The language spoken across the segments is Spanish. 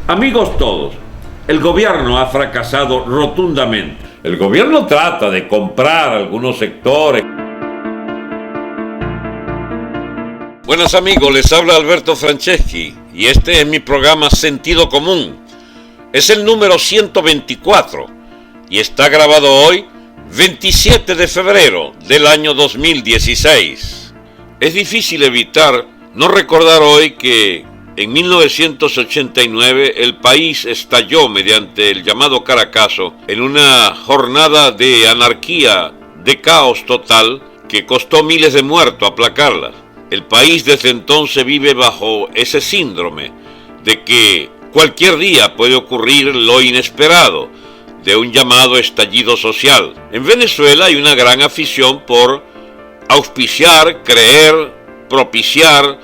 Amigos todos, el gobierno ha fracasado rotundamente. El gobierno trata de comprar algunos sectores. Buenas amigos, les habla Alberto Franceschi y este es mi programa Sentido Común. Es el número 124 y está grabado hoy, 27 de febrero del año 2016. Es difícil evitar no recordar hoy que en 1989 el país estalló mediante el llamado Caracazo en una jornada de anarquía, de caos total, que costó miles de muertos aplacarlas. El país desde entonces vive bajo ese síndrome de que cualquier día puede ocurrir lo inesperado de un llamado estallido social. En Venezuela hay una gran afición por auspiciar, creer, propiciar,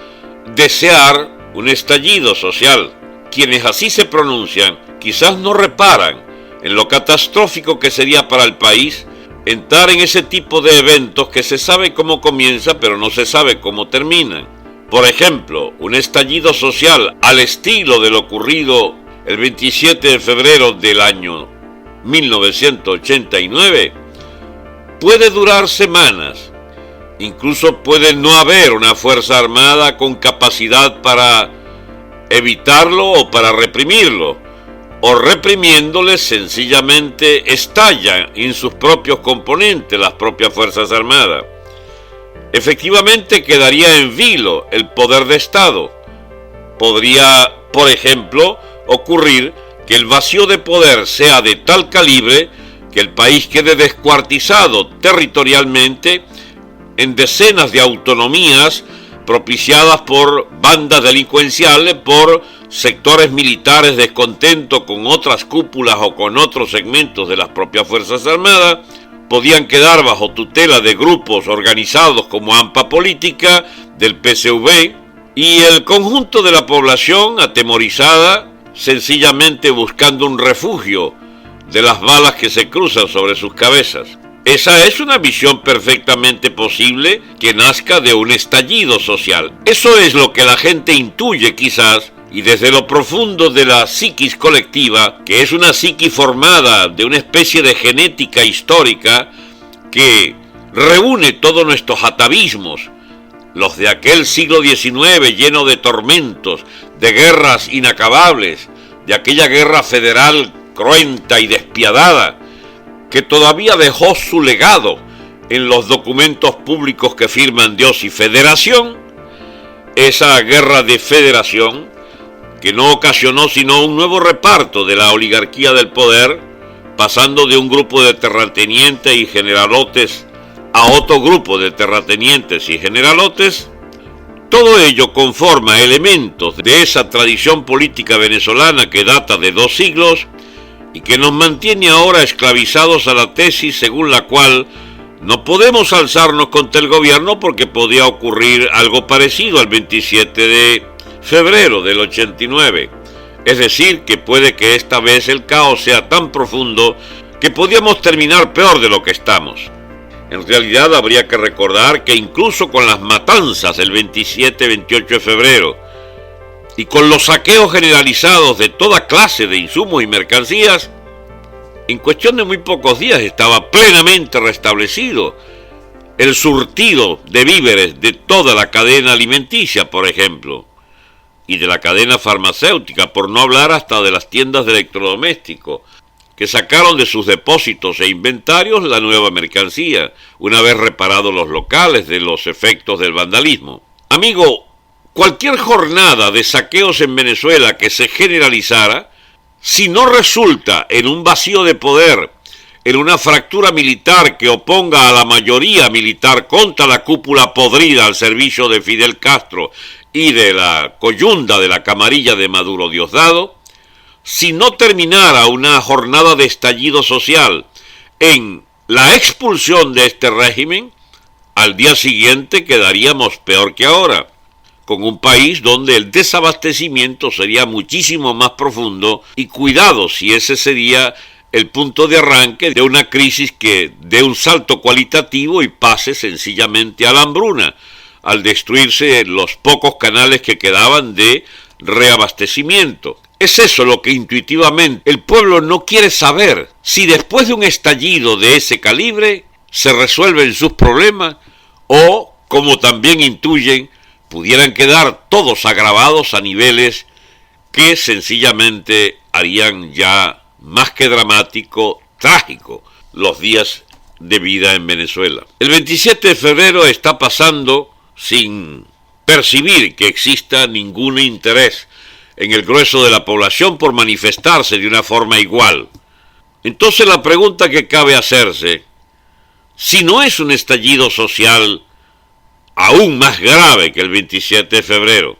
desear un estallido social. Quienes así se pronuncian quizás no reparan en lo catastrófico que sería para el país entrar en ese tipo de eventos que se sabe cómo comienza pero no se sabe cómo terminan. Por ejemplo, un estallido social al estilo de lo ocurrido el 27 de febrero del año 1989 puede durar semanas. Incluso puede no haber una fuerza armada con capacidad para evitarlo o para reprimirlo, o reprimiéndole sencillamente estallan en sus propios componentes las propias fuerzas armadas. Efectivamente quedaría en vilo el poder de Estado. Podría, por ejemplo, ocurrir que el vacío de poder sea de tal calibre que el país quede descuartizado territorialmente en decenas de autonomías propiciadas por bandas delincuenciales, por sectores militares descontentos con otras cúpulas o con otros segmentos de las propias Fuerzas Armadas, podían quedar bajo tutela de grupos organizados como AMPA Política, del PCV, y el conjunto de la población atemorizada, sencillamente buscando un refugio de las balas que se cruzan sobre sus cabezas. Esa es una visión perfectamente posible que nazca de un estallido social. Eso es lo que la gente intuye quizás, y desde lo profundo de la psiquis colectiva, que es una psiquis formada de una especie de genética histórica que reúne todos nuestros atavismos, los de aquel siglo XIX lleno de tormentos, de guerras inacabables, de aquella guerra federal cruenta y despiadada, que todavía dejó su legado en los documentos públicos que firman Dios y Federación, esa guerra de federación que no ocasionó sino un nuevo reparto de la oligarquía del poder, pasando de un grupo de terratenientes y generalotes a otro grupo de terratenientes y generalotes. Todo ello conforma elementos de esa tradición política venezolana que data de 2 siglos y que nos mantiene ahora esclavizados a la tesis según la cual no podemos alzarnos contra el gobierno porque podía ocurrir algo parecido al 27 de febrero del 89. Es decir, que puede que esta vez el caos sea tan profundo que podíamos terminar peor de lo que estamos. En realidad habría que recordar que incluso con las matanzas del 27-28 de febrero y con los saqueos generalizados de toda clase de insumos y mercancías, en cuestión de muy pocos días estaba plenamente restablecido el surtido de víveres de toda la cadena alimenticia, por ejemplo, y de la cadena farmacéutica, por no hablar hasta de las tiendas de electrodomésticos, que sacaron de sus depósitos e inventarios la nueva mercancía, una vez reparados los locales de los efectos del vandalismo. Amigo, cualquier jornada de saqueos en Venezuela que se generalizara, si no resulta en un vacío de poder, en una fractura militar que oponga a la mayoría militar contra la cúpula podrida al servicio de Fidel Castro y de la coyunda de la camarilla de Maduro Diosdado, si no terminara una jornada de estallido social en la expulsión de este régimen, al día siguiente quedaríamos peor que ahora, con un país donde el desabastecimiento sería muchísimo más profundo y cuidado si ese sería el punto de arranque de una crisis que dé un salto cualitativo y pase sencillamente a la hambruna, al destruirse los pocos canales que quedaban de reabastecimiento. Es eso lo que intuitivamente el pueblo no quiere saber, si después de un estallido de ese calibre se resuelven sus problemas o, como también intuyen, pudieran quedar todos agravados a niveles que sencillamente harían ya más que dramático, trágico, los días de vida en Venezuela. El 27 de febrero está pasando sin percibir que exista ningún interés en el grueso de la población por manifestarse de una forma igual. Entonces la pregunta que cabe hacerse, si no es un estallido social aún más grave que el 27 de febrero,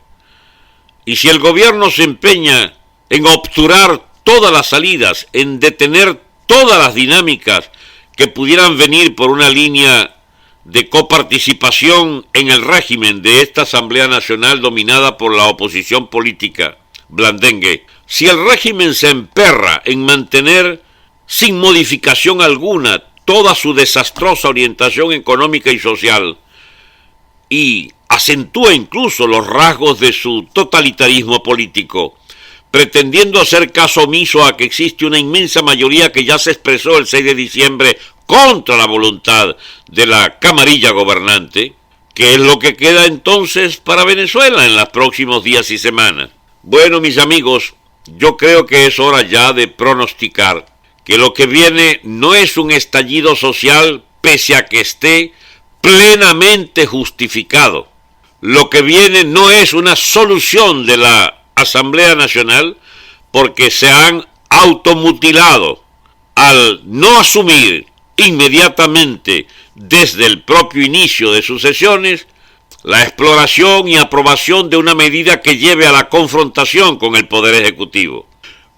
y si el gobierno se empeña en obturar todas las salidas, en detener todas las dinámicas que pudieran venir por una línea de coparticipación en el régimen de esta Asamblea Nacional dominada por la oposición política blandengue, si el régimen se emperra en mantener sin modificación alguna toda su desastrosa orientación económica y social y acentúa incluso los rasgos de su totalitarismo político, pretendiendo hacer caso omiso a que existe una inmensa mayoría que ya se expresó el 6 de diciembre contra la voluntad de la camarilla gobernante, ¿qué es lo que queda entonces para Venezuela en los próximos días y semanas? Bueno, mis amigos, yo creo que es hora ya de pronosticar que lo que viene no es un estallido social pese a que esté plenamente justificado. Lo que viene no es una solución de la Asamblea Nacional porque se han automutilado al no asumir inmediatamente desde el propio inicio de sus sesiones la exploración y aprobación de una medida que lleve a la confrontación con el Poder Ejecutivo.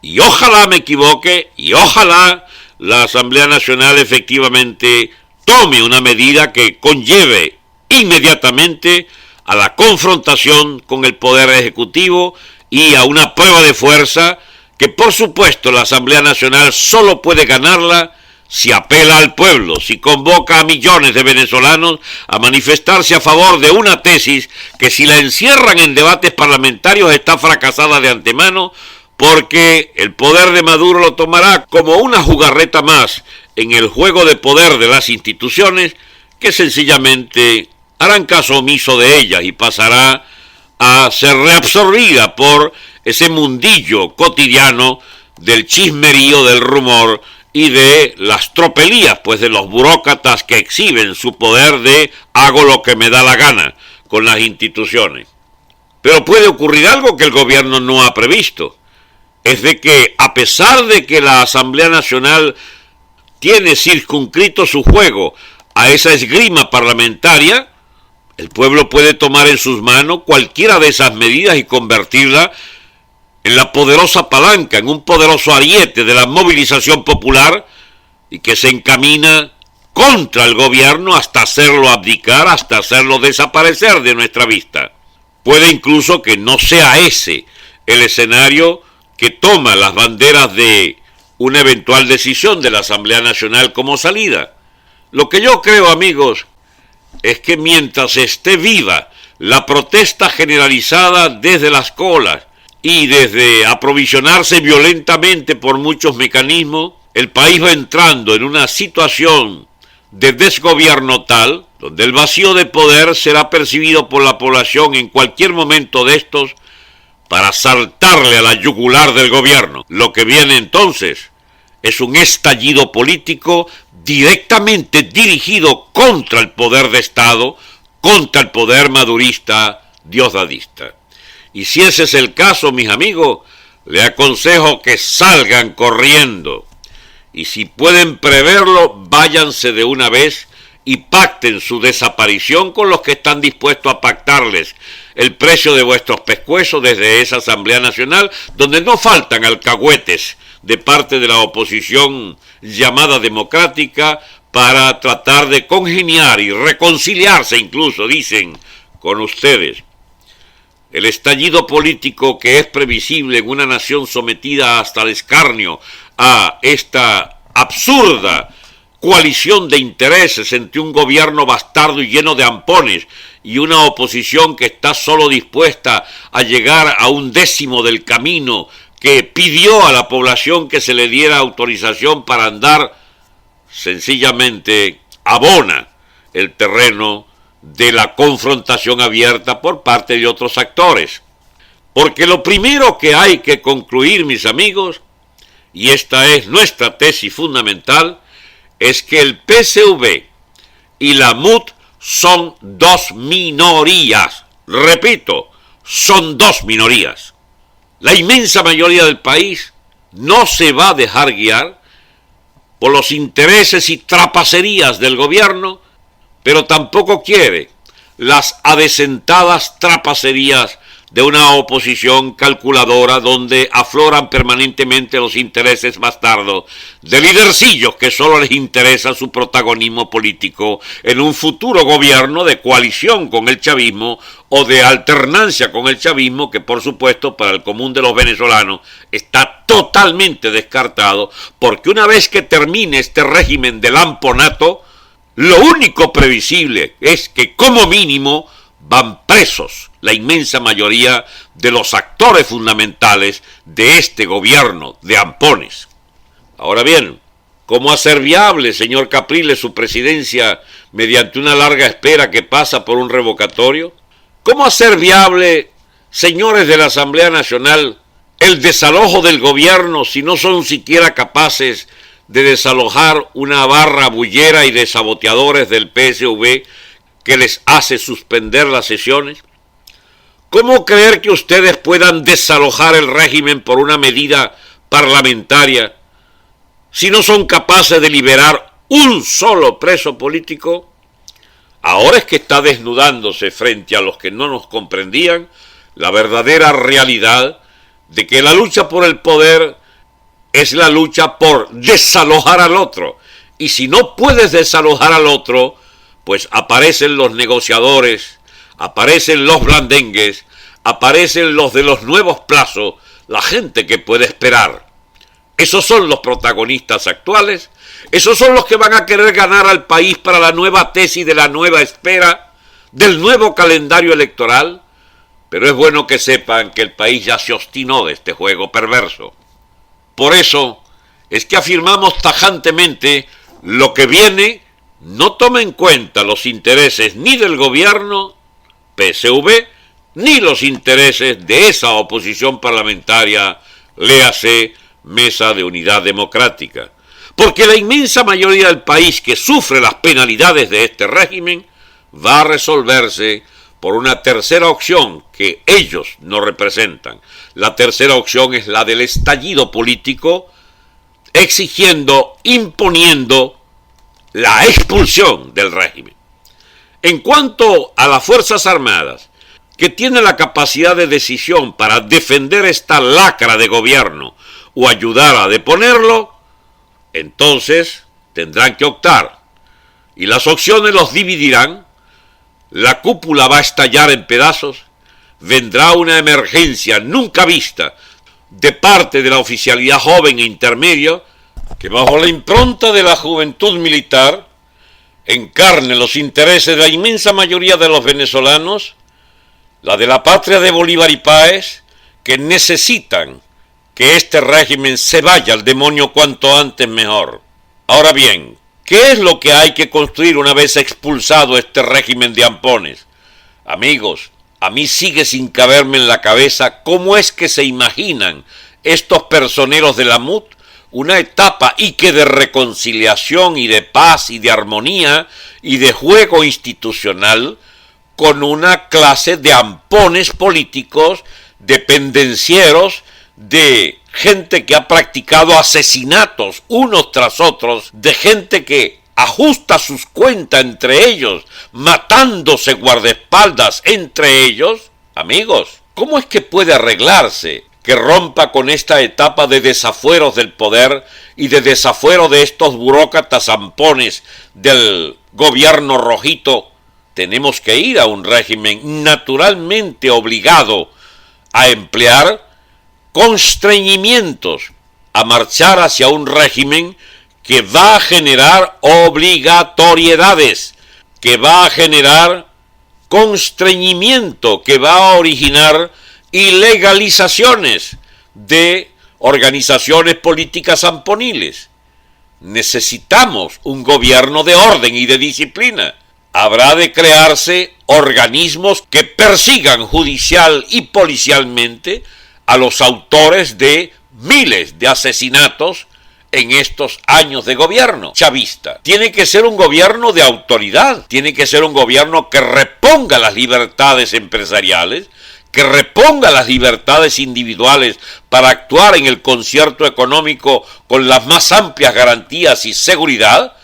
Y ojalá me equivoque, y ojalá la Asamblea Nacional efectivamente tome una medida que conlleve inmediatamente a la confrontación con el Poder Ejecutivo y a una prueba de fuerza que, por supuesto, la Asamblea Nacional solo puede ganarla si apela al pueblo, si convoca a millones de venezolanos a manifestarse a favor de una tesis que, si la encierran en debates parlamentarios, está fracasada de antemano, porque el poder de Maduro lo tomará como una jugarreta más en el juego de poder de las instituciones, que sencillamente harán caso omiso de ellas y pasará a ser reabsorbida por ese mundillo cotidiano del chismerío, del rumor y de las tropelías, pues de los burócratas que exhiben su poder de hago lo que me da la gana con las instituciones. Pero puede ocurrir algo que el gobierno no ha previsto, es de que a pesar de que la Asamblea Nacional tiene circunscrito su juego a esa esgrima parlamentaria, el pueblo puede tomar en sus manos cualquiera de esas medidas y convertirla en la poderosa palanca, en un poderoso ariete de la movilización popular y que se encamina contra el gobierno hasta hacerlo abdicar, hasta hacerlo desaparecer de nuestra vista. Puede incluso que no sea ese el escenario que toma las banderas de una eventual decisión de la Asamblea Nacional como salida. Lo que yo creo, amigos, es que mientras esté viva la protesta generalizada desde las colas y desde aprovisionarse violentamente por muchos mecanismos, el país va entrando en una situación de desgobierno tal, donde el vacío de poder será percibido por la población en cualquier momento de estos para saltarle a la yugular del gobierno. Lo que viene entonces es un estallido político directamente dirigido contra el poder de Estado, contra el poder madurista diosdadista. Y si ese es el caso, mis amigos, le aconsejo que salgan corriendo. Y si pueden preverlo, váyanse de una vez y pacten su desaparición con los que están dispuestos a pactarles el precio de vuestros pescuezos desde esa Asamblea Nacional, donde no faltan alcahuetes de parte de la oposición llamada democrática para tratar de congeniar y reconciliarse incluso, dicen, con ustedes. El estallido político que es previsible en una nación sometida hasta el escarnio a esta absurda coalición de intereses entre un gobierno bastardo y lleno de ampones y una oposición que está solo dispuesta a llegar a un décimo del camino que pidió a la población que se le diera autorización para andar, sencillamente abona el terreno de la confrontación abierta por parte de otros actores. Porque lo primero que hay que concluir, mis amigos, y esta es nuestra tesis fundamental, es que el PSV y la MUT son dos minorías. Repito, son dos minorías. La inmensa mayoría del país no se va a dejar guiar por los intereses y trapacerías del gobierno, pero tampoco quiere las adecentadas trapacerías de una oposición calculadora donde afloran permanentemente los intereses bastardos de lidercillos que solo les interesa su protagonismo político en un futuro gobierno de coalición con el chavismo o de alternancia con el chavismo, que por supuesto para el común de los venezolanos está totalmente descartado, porque una vez que termine este régimen del amponato, lo único previsible es que como mínimo van presos la inmensa mayoría de los actores fundamentales de este gobierno de ampones. Ahora bien, ¿cómo hacer viable, señor Capriles, su presidencia mediante una larga espera que pasa por un revocatorio? ¿Cómo hacer viable, señores de la Asamblea Nacional, el desalojo del gobierno si no son siquiera capaces de desalojar una barra bullera y de saboteadores del PSV que les hace suspender las sesiones? ¿Cómo creer que ustedes puedan desalojar el régimen por una medida parlamentaria si no son capaces de liberar un solo preso político? Ahora es que está desnudándose frente a los que no nos comprendían la verdadera realidad de que la lucha por el poder es la lucha por desalojar al otro. Y si no puedes desalojar al otro, pues aparecen los negociadores, aparecen los blandengues, aparecen los de los nuevos plazos, la gente que puede esperar. Esos son los protagonistas actuales, esos son los que van a querer ganar al país para la nueva tesis de la nueva espera, del nuevo calendario electoral, pero es bueno que sepan que el país ya se obstinó de este juego perverso. Por eso es que afirmamos tajantemente lo que viene no toma en cuenta los intereses ni del gobierno, PSV, ni los intereses de esa oposición parlamentaria, léase Mesa de Unidad Democrática. Porque la inmensa mayoría del país que sufre las penalidades de este régimen va a resolverse por una tercera opción que ellos no representan. La tercera opción es la del estallido político, exigiendo, imponiendo la expulsión del régimen. En cuanto a las Fuerzas Armadas, que tienen la capacidad de decisión para defender esta lacra de gobierno o ayudar a deponerlo, entonces tendrán que optar. Y las opciones los dividirán. La cúpula va a estallar en pedazos. Vendrá una emergencia nunca vista de parte de la oficialidad joven e intermedia, que bajo la impronta de la juventud militar encarne los intereses de la inmensa mayoría de los venezolanos, la de la patria de Bolívar y Páez, que necesitan que este régimen se vaya al demonio cuanto antes mejor. Ahora bien, ¿qué es lo que hay que construir una vez expulsado este régimen de ampones? Amigos, a mí sigue sin caberme en la cabeza cómo es que se imaginan estos personeros de la MUT una etapa y que de reconciliación y de paz y de armonía y de juego institucional con una clase de ampones políticos, de pendencieros, de gente que ha practicado asesinatos unos tras otros, de gente que ajusta sus cuentas entre ellos, matándose guardaespaldas entre ellos. Amigos, ¿cómo es que puede arreglarse que rompa con esta etapa de desafueros del poder y de desafuero de estos burócratas ampones del gobierno rojito? Tenemos que ir a un régimen naturalmente obligado a emplear constreñimientos, a marchar hacia un régimen que va a generar obligatoriedades, que va a generar constreñimiento, que va a originar ilegalizaciones de organizaciones políticas zamponiles. Necesitamos un gobierno de orden y de disciplina. Habrá de crearse organismos que persigan judicial y policialmente a los autores de miles de asesinatos en estos años de gobierno chavista. Tiene que ser un gobierno de autoridad, tiene que ser un gobierno que reponga las libertades empresariales, que reponga las libertades individuales para actuar en el concierto económico con las más amplias garantías y seguridad,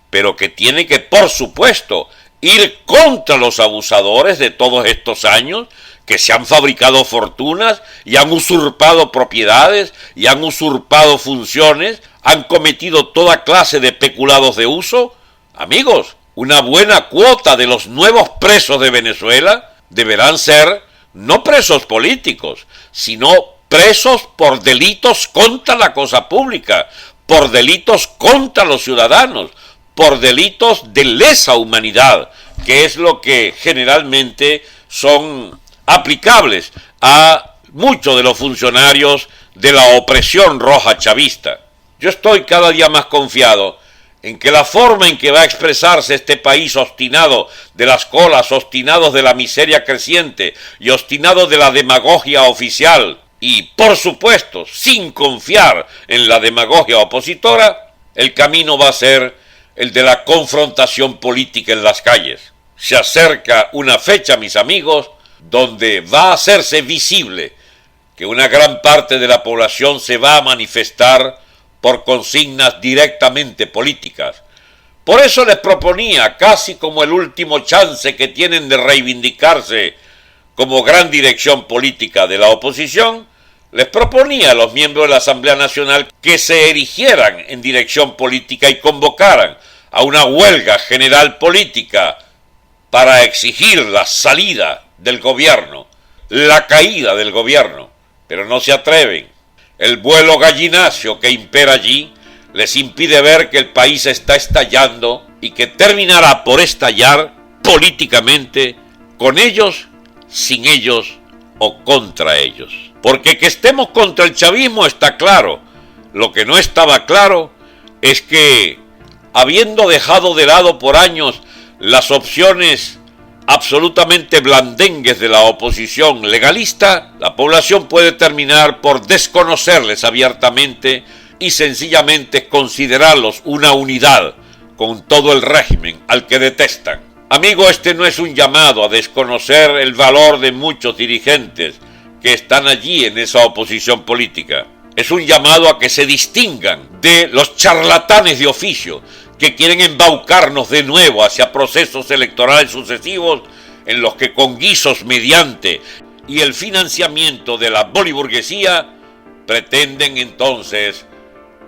pero que tiene que, por supuesto, ir contra los abusadores de todos estos años que se han fabricado fortunas y han usurpado propiedades y han usurpado funciones, han cometido toda clase de peculados de uso. Amigos, una buena cuota de los nuevos presos de Venezuela deberán ser no presos políticos, sino presos por delitos contra la cosa pública, por delitos contra los ciudadanos, por delitos de lesa humanidad, que es lo que generalmente son aplicables a muchos de los funcionarios de la opresión roja chavista. Yo estoy cada día más confiado en que la forma en que va a expresarse este país obstinado de las colas, obstinados de la miseria creciente y obstinados de la demagogia oficial, y por supuesto sin confiar en la demagogia opositora, el camino va a ser el de la confrontación política en las calles. Se acerca una fecha, mis amigos, donde va a hacerse visible que una gran parte de la población se va a manifestar por consignas directamente políticas. Por eso les proponía, casi como el último chance que tienen de reivindicarse como gran dirección política de la oposición, les proponía a los miembros de la Asamblea Nacional que se erigieran en dirección política y convocaran a una huelga general política para exigir la salida del gobierno, la caída del gobierno, pero no se atreven. El vuelo gallinacio que impera allí les impide ver que el país está estallando y que terminará por estallar políticamente con ellos, sin ellos o contra ellos. Porque que estemos contra el chavismo está claro. Lo que no estaba claro es que, habiendo dejado de lado por años las opciones absolutamente blandengues de la oposición legalista, la población puede terminar por desconocerles abiertamente y sencillamente considerarlos una unidad con todo el régimen al que detestan. Amigo, este no es un llamado a desconocer el valor de muchos dirigentes que están allí en esa oposición política. Es un llamado a que se distingan de los charlatanes de oficio que quieren embaucarnos de nuevo hacia procesos electorales sucesivos en los que con guisos mediante y el financiamiento de la boliburguesía pretenden entonces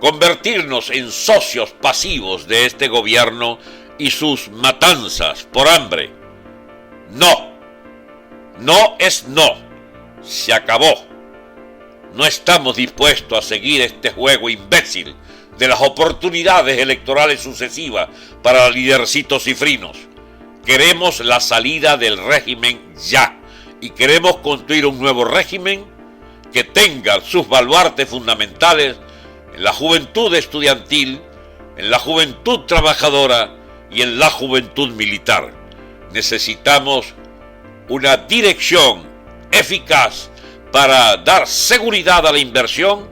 convertirnos en socios pasivos de este gobierno y sus matanzas por hambre. No, no es no, se acabó. No estamos dispuestos a seguir este juego imbécil de las oportunidades electorales sucesivas para lidercitos cifrinos. Queremos la salida del régimen ya y queremos construir un nuevo régimen que tenga sus baluartes fundamentales en la juventud estudiantil, en la juventud trabajadora y en la juventud militar. Necesitamos una dirección eficaz para dar seguridad a la inversión,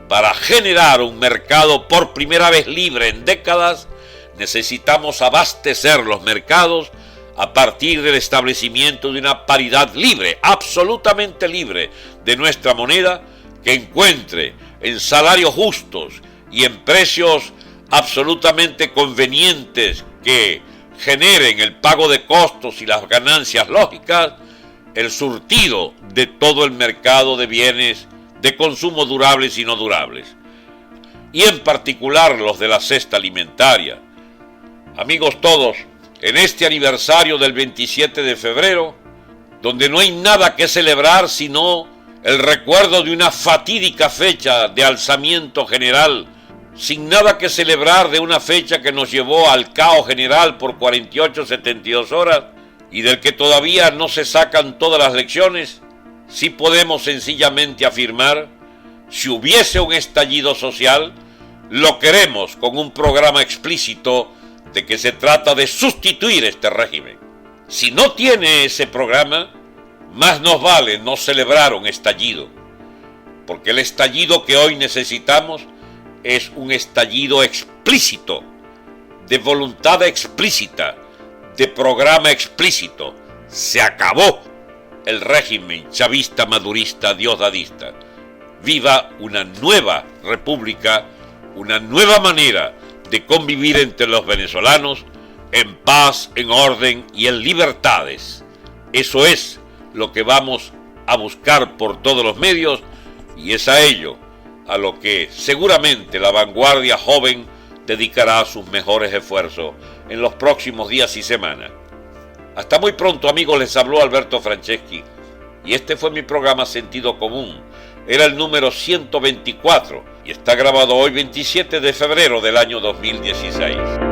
para generar un mercado por primera vez libre en décadas. Necesitamos abastecer los mercados a partir del establecimiento de una paridad libre, absolutamente libre de nuestra moneda, que encuentre en salarios justos y en precios absolutamente convenientes que generen el pago de costos y las ganancias lógicas, el surtido de todo el mercado de bienes de consumo durables y no durables, y en particular los de la cesta alimentaria. Amigos todos, en este aniversario del 27 de febrero, donde no hay nada que celebrar sino el recuerdo de una fatídica fecha de alzamiento general, sin nada que celebrar de una fecha que nos llevó al caos general por 48-72 horas y del que todavía no se sacan todas las lecciones, sí podemos sencillamente afirmar Si hubiese un estallido social, lo queremos con un programa explícito de que se trata de sustituir este régimen. Si no tiene ese programa, más nos vale no celebrar un estallido, porque el estallido que hoy necesitamos es un estallido explícito, de voluntad explícita, de programa explícito. Se acabó el régimen chavista, madurista, diosdadista. Viva una nueva república, una nueva manera de convivir entre los venezolanos en paz, en orden y en libertades. Eso es lo que vamos a buscar por todos los medios, y es a ello a lo que seguramente la vanguardia joven dedicará sus mejores esfuerzos en los próximos días y semanas. Hasta muy pronto, amigos, les habló Alberto Franceschi, y este fue mi programa Sentido Común. Era el número 124 y está grabado hoy 27 de febrero del año 2016.